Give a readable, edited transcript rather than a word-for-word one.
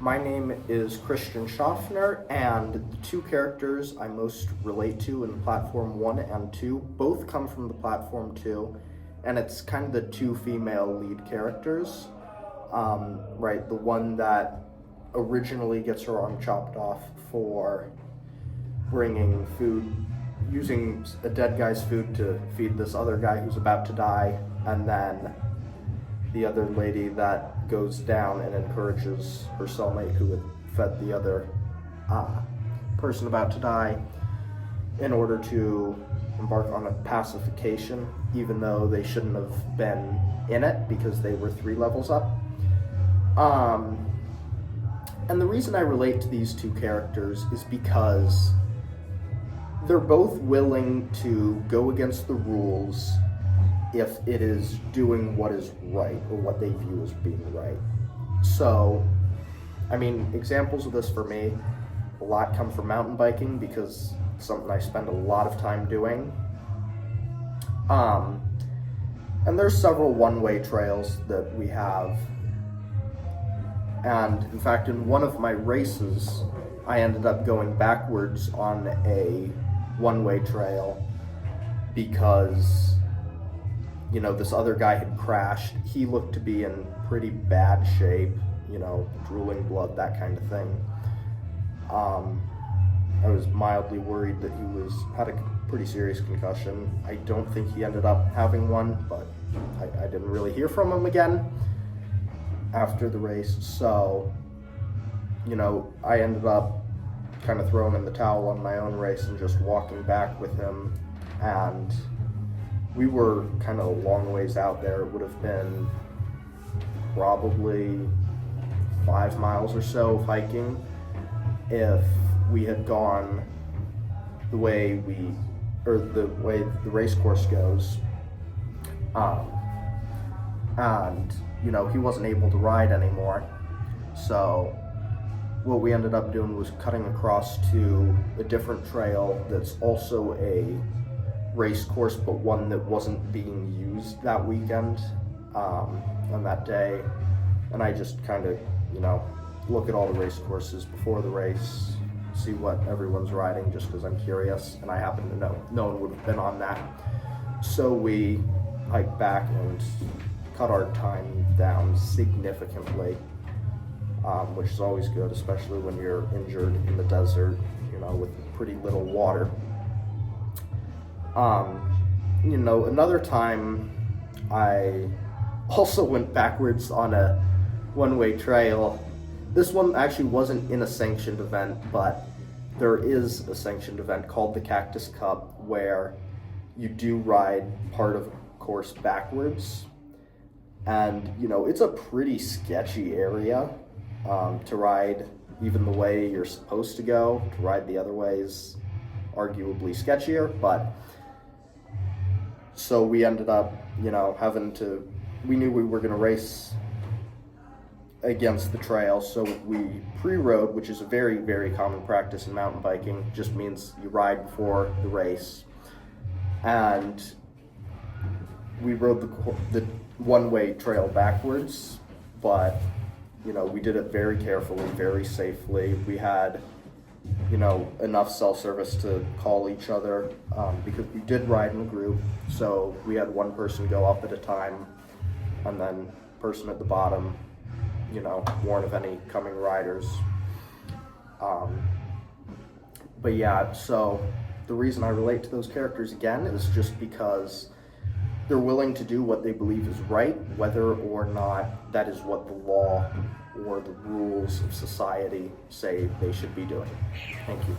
My name is Christian Schaffner, and the two characters I most relate to in Platform 1 and 2 both come from the Platform 2, and it's kind of the two female lead characters. Right, the one that originally gets her arm chopped off for bringing food, using a dead guy's food to feed this other guy who's about to die, and then the other lady that goes down and encourages her cellmate who had fed the other person about to die in order to embark on a pacification, even though they shouldn't have been in it because they were 3 levels up. And the reason I relate to these two characters is because they're both willing to go against the rules if it is doing what is right or what they view as being right. So, I mean, examples of this for me, a lot come from mountain biking because it's something I spend a lot of time doing. And there's several one-way trails that we have. And in fact, in one of my races, I ended up going backwards on a one-way trail because, you know, this other guy had crashed. He looked to be in pretty bad shape, you know, drooling blood, that kind of thing. I was mildly worried that he had a pretty serious concussion. I don't think he ended up having one, but I didn't really hear from him again after the race. So, you know, I ended up kind of throwing in the towel on my own race and just walking back with him. And we were kind of a long ways out there. It would have been probably 5 miles or so of hiking if we had gone the way the race course goes. And, you know, he wasn't able to ride anymore. So what we ended up doing was cutting across to a different trail that's also a race course, but one that wasn't being used that weekend, on that day. And I just kind of, you know, look at all the race courses before the race, see what everyone's riding, just because I'm curious, and I happen to know no one would have been on that. So we hiked back and cut our time down significantly, which is always good, especially when you're injured in the desert, you know, with pretty little water. You know, another time I also went backwards on a one-way trail. This one actually wasn't in a sanctioned event, but there is a sanctioned event called the Cactus Cup where you do ride part of a course backwards. And, you know, it's a pretty sketchy area to ride even the way you're supposed to go. To ride the other way is arguably sketchier, but so we ended up, you know, we knew we were going to race against the trail, so we pre-rode, which is a very, very common practice in mountain biking. Just means you ride before the race. And we rode the one-way trail backwards, but, you know, we did it very carefully, very safely. We had, you know, enough cell service to call each other, because we did ride in a group, so we had one person go up at a time, and then person at the bottom, you know, warn of any coming riders. But yeah, so the reason I relate to those characters again is just because they're willing to do what they believe is right, whether or not that is what the law or the rules of society say they should be doing. Thank you.